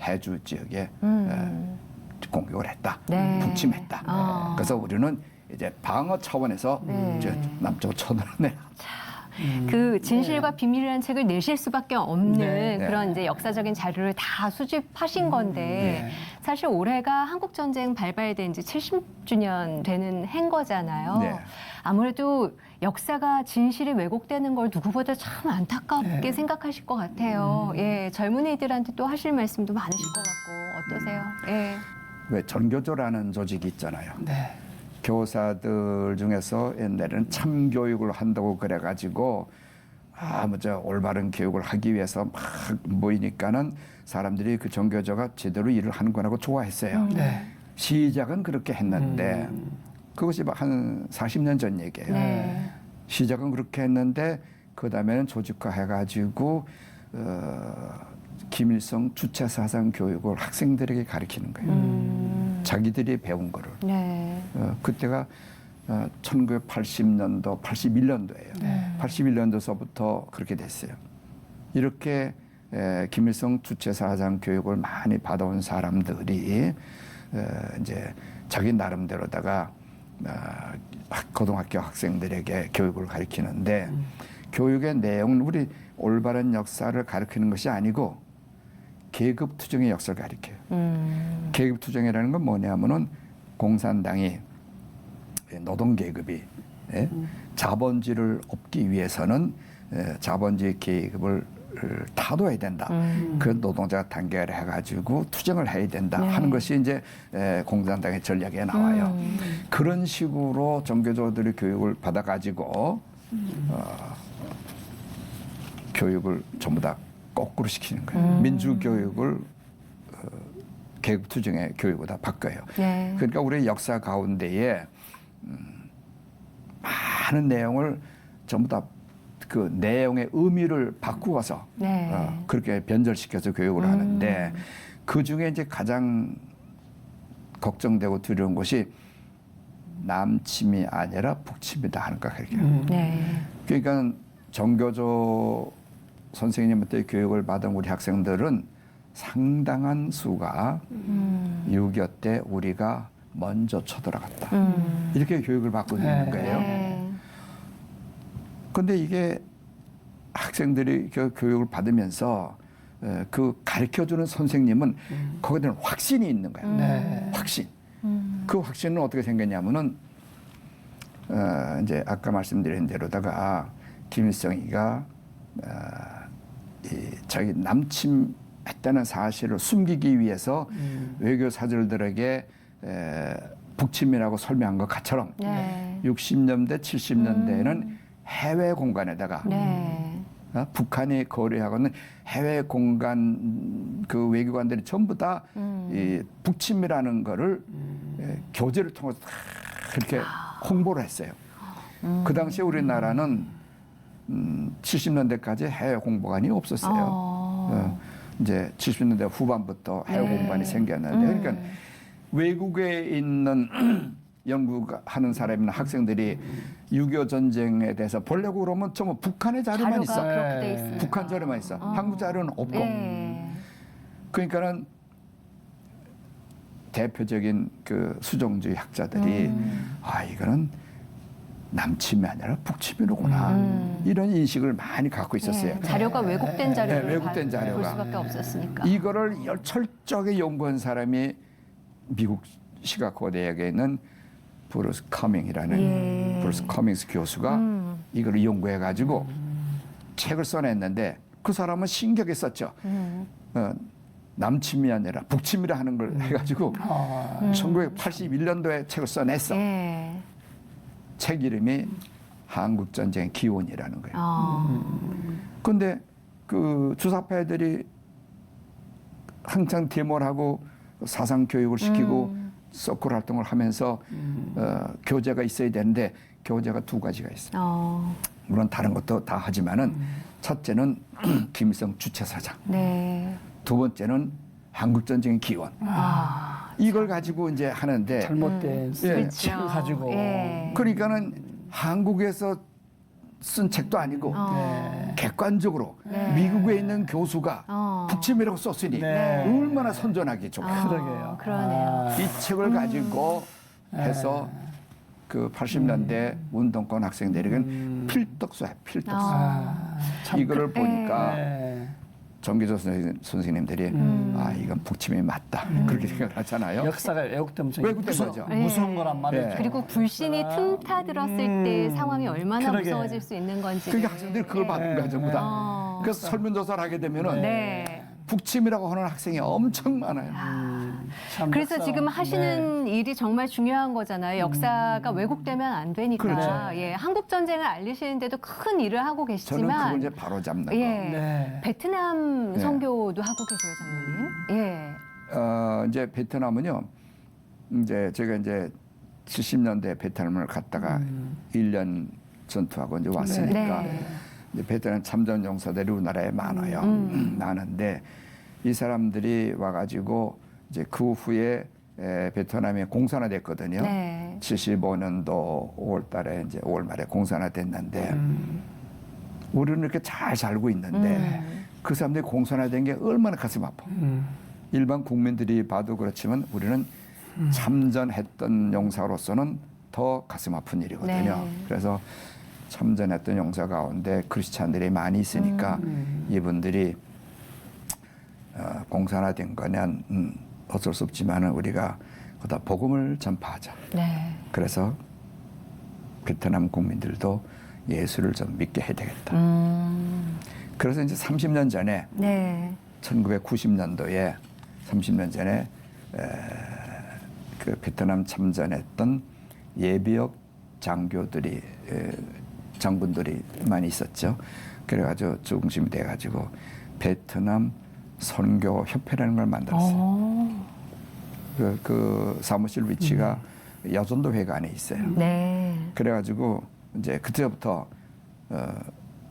해주 지역에 공격을 했다. 네. 북침했다. 그래서 우리는 이제 방어 차원에서 이제 남쪽으로 쳐들어내. 그 진실과 비밀이라는 책을 내실 수밖에 없는 네. 그런 이제 역사적인 자료를 다 수집하신 건데 사실 올해가 한국 전쟁 발발된 지 70주년 되는 해인 거잖아요. 네. 아무래도 역사가 진실이 왜곡되는 걸 누구보다 참 안타깝게 생각하실 것 같아요. 예, 젊은이들한테 또 하실 말씀도 많으실 것 같고 어떠세요? 예. 왜 전교조라는 조직이 있잖아요. 네. 교사들 중에서 옛날에는 참교육을 한다고 그래가지고 먼저 올바른 교육을 하기 위해서 막 모이니까는 사람들이 그 전교조가 제대로 일을 하는 거라고 좋아했어요. 네. 시작은 그렇게 했는데 그것이 한 40년 전 얘기예요. 네. 시작은 그렇게 했는데 그 다음에는 조직화해가지고 김일성 주체 사상 교육을 학생들에게 가르치는 거예요. 자기들이 배운 거를. 네. 그때가 1980년도, 81년도예요. 81년도서부터 그렇게 됐어요. 이렇게 김일성 주체 사상 교육을 많이 받아온 사람들이 이제 자기 나름대로다가 고등학교 학생들에게 교육을 가르치는데 교육의 내용은 우리 올바른 역사를 가리키는 것이 아니고 계급 투쟁의 역사를 가리켜요. 계급 투쟁이라는 건 뭐냐면은 공산당이 노동 계급이 자본주의를 얻기 위해서는 자본주의 계급을 타도해야 된다. 그 노동자가 단결을 해가지고 투쟁을 해야 된다 하는 것이 이제 공산당의 전략에 나와요. 그런 식으로 종교조들이 교육을 받아가지고 교육을 전부 다 거꾸로 시키는 거예요. 민주교육을 계급투쟁의 교육으로 다 바꿔요. 네. 그러니까 우리 역사 가운데에 많은 내용을 전부 다 그 내용의 의미를 바꾸어서 네. 그렇게 변절시켜서 교육을 하는데 그 중에 이제 가장 걱정되고 두려운 것이 남침이 아니라 북침이다 하는 거 그렇게. 네. 그러니까 정교조 선생님한테 교육을 받은 우리 학생들은 상당한 수가 6.25 때 우리가 먼저 쳐들어갔다. 이렇게 교육을 받고 있는 거예요. 네. 근데 이게 학생들이 그 교육을 받으면서 그 가르쳐주는 선생님은 거기에 대한 확신이 있는 거예요. 네. 확신. 그 확신은 어떻게 생겼냐면은 이제 아까 말씀드린 대로다가 김일성이가 자기 남침했다는 사실을 숨기기 위해서 외교 사절들에게 북침이라고 설명한 것처럼 네. 60년대, 70년대에는 해외 공간에다가 네. 북한이 거래하고는 해외 공간 그 외교관들이 전부 다 이 북침이라는 거를 교제를 통해서 다 그렇게 홍보를 했어요. 그 당시에 우리나라는 70년대까지 해외 공보관이 없었어요. 이제 70년대 후반부터 해외 공보관이 생겼는데 그러니까 외국에 있는 연구하는 사람이나 학생들이 6.25 전쟁에 대해서 보려고 그러면 전부 북한의 자료만 있어. 그렇게 돼 있습니다. 북한 자료만 있어. 한국 자료는 없고. 네. 그러니까는 대표적인 그 수종주의 학자들이 아 이거는 남침이 아니라 북침이로구나 이런 인식을 많이 갖고 있었어요. 네. 자료가 왜곡된 자료를 네, 왜곡된 볼 자료가. 수밖에 없었으니까. 이거를 철저하게 연구한 사람이 미국 시카고 대학에 있는 브루스 커밍이라는 브루스 커밍스 교수가 이걸 연구해가지고 책을 써냈는데 그 사람은 신기하게 썼죠. 남침이 아니라 북침이라 하는 걸 해가지고 1981년도에 책을 써냈어. 네. 책 이름이 한국전쟁의 기원이라는 거예요. 근데 그 주사파애들이 한창 데모를 하고 사상 교육을 시키고 서클 활동을 하면서 교재가 있어야 되는데 교재가 두 가지가 있어요. 물론 다른 것도 다 하지만은 첫째는 김일성 주체사상, 네. 두 번째는 한국전쟁의 기원. 이걸 가지고 이제 하는데 잘못된 예. 책을 가지고 예. 그러니까는 한국에서 쓴 책도 아니고 객관적으로 미국에 있는 교수가 북침이라고 썼으니 네. 얼마나 선전하기 좋아요. 그러게요. 그러네요. 이 책을 가지고 해서 그 80년대 운동권 학생들에게는 필독서야, 필독서. 참 이거를 보니까 네. 정기조 선생님들이 아 이건 북침이 맞다 그렇게 생각을 하잖아요. 역사가 왜곡되면 왜곡된 거죠. 무서운 거란 말이죠. 네. 그리고 불신이 틈타들었을 때 상황이 얼마나 그러게. 무서워질 수 있는 건지. 그러니까 학생들이 그걸 받는 거야 전부 다. 그래서 설문조사를 하게 되면은 네. 북침이라고 하는 학생이 엄청 많아요. 참 그래서 역사. 지금 하시는 일이 정말 중요한 거잖아요. 역사가 왜곡되면 안 되니까. 그렇죠. 예, 한국 전쟁을 알리시는데도 큰 일을 하고 저는 계시지만, 그걸 이제 바로 잡는 거. 예, 네. 베트남 네. 선교도 하고 계세요, 장로님. 예. 이제 베트남은요. 이제 제가 이제 70년대 베트남을 갔다가 1년 전투하고 이제 왔으니까 네. 이제 베트남 참전 용사들이 우리나라에 많아요. 많은데 이 사람들이 와가지고 이제 그 후에 베트남에 공산화됐거든요. 네. 75년도 5월달에 이제 5월 말에 공산화됐는데 우리는 이렇게 잘 살고 있는데 그 사람들이 공산화된 게 얼마나 가슴 아파. 일반 국민들이 봐도 그렇지만 우리는 참전했던 용사로서는 더 가슴 아픈 일이거든요. 네. 그래서 참전했던 용사 가운데 크리스찬들이 많이 있으니까 이분들이 공산화된 거는 어쩔 수 없지만은 우리가 거기다 복음을 전파하자. 네. 그래서 베트남 국민들도 예수를 좀 믿게 해야 되겠다. 그래서 이제 30년 전에 네. 1990년도에 30년 전에 그 베트남 참전했던 예비역 장교들이 장군들이 많이 있었죠. 그래가지고 중심이 돼가지고 베트남 선교 협회라는 걸 만들었어요. 그 사무실 위치가 여전도 회관에 있어요. 네. 그래가지고 이제 그때부터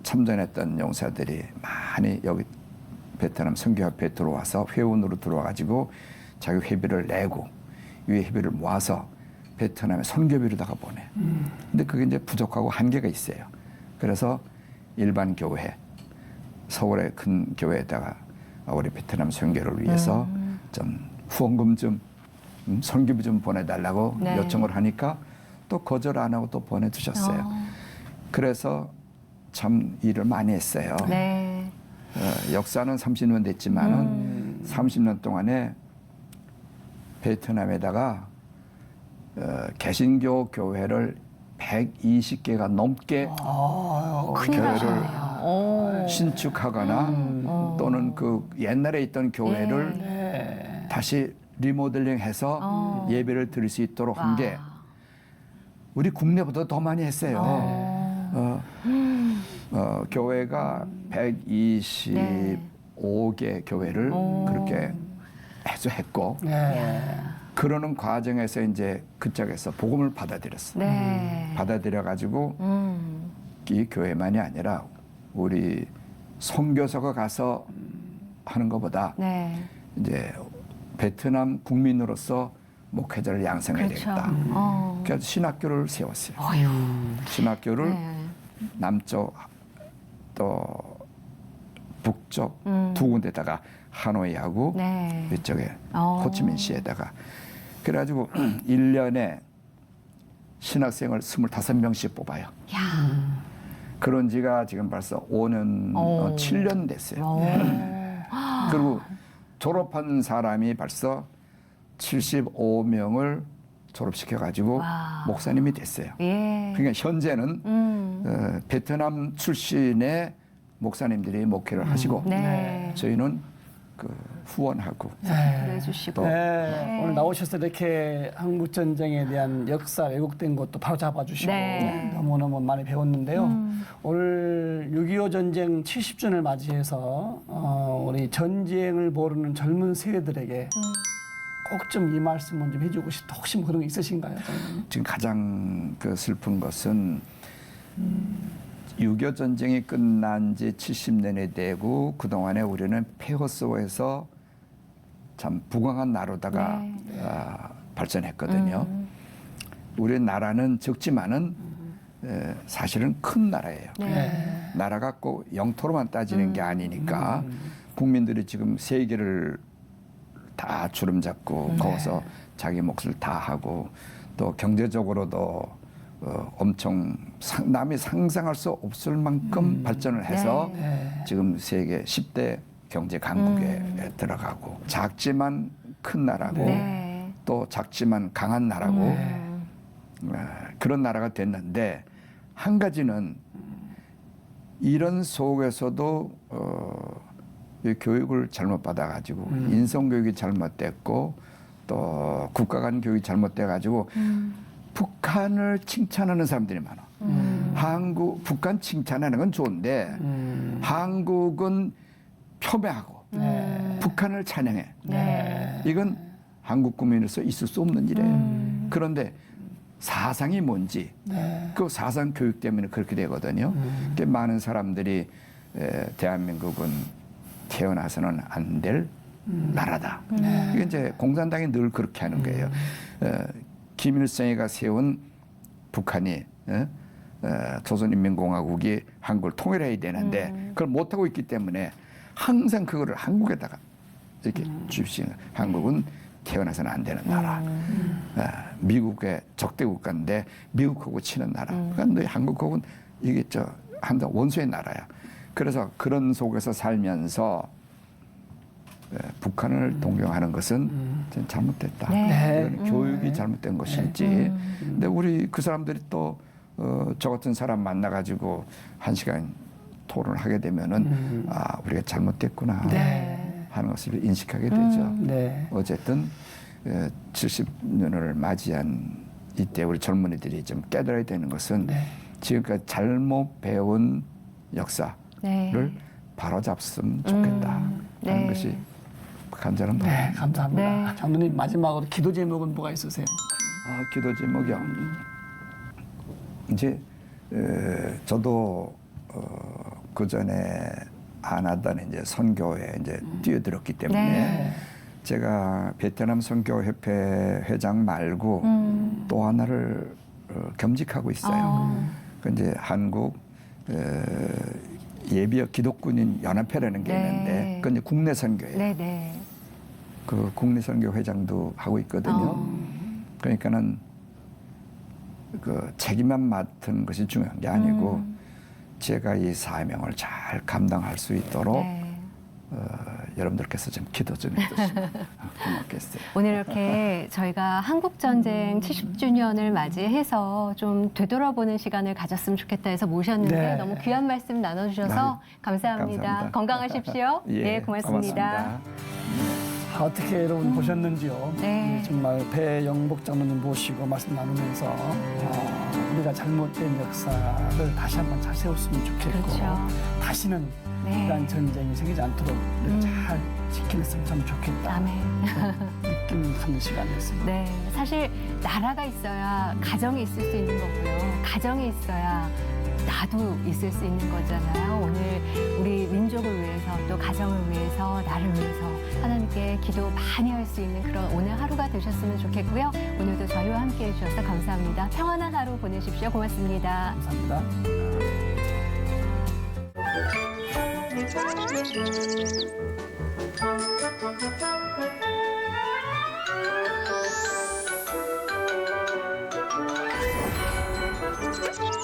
참전했던 용사들이 많이 여기 베트남 선교협회에 들어와서 회원으로 들어와가지고 자기 회비를 내고 이 회비를 모아서 베트남에 선교비로다가 보내. 근데 그게 이제 부족하고 한계가 있어요. 그래서 일반 교회, 서울의 큰 교회에다가 우리 베트남 선교를 위해서 좀 후원금 좀 선교비 좀 보내달라고 네. 요청을 하니까 또 거절 안 하고 또 보내주셨어요. 그래서 참 일을 많이 했어요. 네. 역사는 30년 됐지만은 30년 동안에 베트남에다가 개신교 교회를 120개가 넘게 큰일 교회를 나셨네요. 신축하거나 또는 그 옛날에 있던 교회를 다시 리모델링해서 예배를 드릴 수 있도록 한 게 우리 국내보다 더 많이 했어요. 교회가 125개 교회를 그렇게 해서 했고 그러는 과정에서 이제 그쪽에서 복음을 받아들였어요. 네. 받아들여 가지고 이 교회만이 아니라 우리 선교사가 가서 하는 것보다 네. 이제 베트남 국민으로서 목회자를 양성해야 그렇죠. 되겠다. 그래서 신학교를 세웠어요. 신학교를 네. 남쪽 또 북쪽 두 군데다가 하노이하고 네. 이쪽에 호치민시에다가 그래가지고 1년에 신학생을 25명씩 뽑아요. 야. 그런 지가 지금 벌써 5년, 7년 됐어요. 그리고 졸업한 사람이 벌써 75명을 졸업시켜가지고 와. 목사님이 됐어요. 예. 그러니까 현재는 베트남 출신의 목사님들이 목회를 하시고 네. 저희는 그 후원하고 그래주시고. 네, 오늘 나오셔서 이렇게 한국 전쟁에 대한 역사 왜곡된 것도 바로 잡아주시고 네. 너무너무 많이 배웠는데요. 오늘 6.25 전쟁 70주년을 맞이해서 우리 전쟁을 모르는 젊은 세대들에게 꼭 좀 이 말씀을 좀 해주고 싶다. 혹시 뭐 그런 거 있으신가요? 지금 가장 그 슬픈 것은 6.25 전쟁이 끝난 지 70년이 되고 그동안에 우리는 폐허소에서 참 부강한 나라다가 발전했거든요. 우리 나라는 적지만은 사실은 큰 나라예요. 네. 나라가 꼭 영토로만 따지는 게 아니니까 국민들이 지금 세계를 다 주름잡고 거기서 자기 몫을 다 하고 또 경제적으로도 엄청 남이 상상할 수 없을 만큼 발전을 해서 지금 세계 10대 경제 강국에 들어가고 작지만 큰 나라고 네. 또 작지만 강한 나라고 그런 나라가 됐는데 한 가지는 이런 속에서도 이 교육을 잘못 받아가지고 인성교육이 잘못됐고 또 국가 간 교육이 잘못돼가지고 북한을 칭찬하는 사람들이 많아. 북한 칭찬하는 건 좋은데 한국은 폄훼하고 북한을 찬양해. 이건 한국 국민으로서 있을 수 없는 일이에요. 그런데 사상이 뭔지 그 사상 교육 때문에 그렇게 되거든요. 많은 사람들이 대한민국은 태어나서는 안 될 나라다. 이게 이제 공산당이 늘 그렇게 하는 거예요. 김일성이가 세운 북한이 조선인민공화국이 한국을 통일해야 되는데 그걸 못하고 있기 때문에 항상 그거를 한국에다가 이렇게 주시는 한국은 태어나서는 안 되는 나라. 미국의 적대 국가인데 미국하고 치는 나라. 그러니까 너희 한국하고는 이게 한자 원수의 나라야. 그래서 그런 속에서 살면서 북한을 동경하는 것은 전 잘못됐다. 네. 이건 교육이 잘못된 것이지. 근데 우리 그 사람들이 또 저 같은 사람 만나가지고 1시간 토론을 하게 되면은 우리가 잘못됐구나 네. 하는 것을 인식하게 되죠. 네. 어쨌든 70년을 맞이한 이때 우리 젊은이들이 좀 깨달아야 되는 것은 네. 지금까지 잘못 배운 역사를 네. 바로잡으면 좋겠다 하는 네. 것이 간절한 네, 바람입니다. 감사합니다. 네. 장로님 마지막으로 기도 제목은 뭐가 있으세요? 기도 제목이요. 이제 저도 그 전에 안 하던 이제 선교에 이제 뛰어들었기 때문에 네. 제가 베트남 선교협회 회장 말고 또 하나를 겸직하고 있어요. 그 이제 한국 예비역 기독군인 연합회라는 게 네. 있는데 그건 이제 국내 선교예요. 네, 네. 그 국내 선교 회장도 하고 있거든요. 그러니까는 그 책임만 맡은 것이 중요한 게 아니고 제가 이 사명을 잘 감당할 수 있도록 네. 여러분들께서 좀 기도 좀 해주시면 고맙겠어요. 오늘 이렇게 저희가 한국전쟁 70주년을 맞이해서 좀 되돌아보는 시간을 가졌으면 좋겠다 해서 모셨는데 네. 너무 귀한 말씀 나눠주셔서 감사합니다. 감사합니다. 건강하십시오. 예, 네, 고맙습니다. 고맙습니다. 어떻게 여러분 보셨는지요? 네. 정말 배영복 장로님 모시고 말씀 나누면서 우리가 잘못된 역사를 다시 한번 잘 세웠으면 좋겠고 그렇죠. 다시는 네. 이러한 전쟁이 생기지 않도록 우리가 잘 지켜냈으면 참 좋겠다. 아멘. 느낌 갖는 시간이었습니다. 네, 사실 나라가 있어야 가정이 있을 수 있는 거고요. 가정이 있어야 나도 있을 수 있는 거잖아요. 오늘 우리 민족을 위해서 또 가정을 위해서 나를 위해서 하나님께 기도 많이 할 수 있는 그런 오늘 하루가 되셨으면 좋겠고요. 오늘도 저희와 함께해 주셔서 감사합니다. 평안한 하루 보내십시오. 고맙습니다. 감사합니다. Thank you.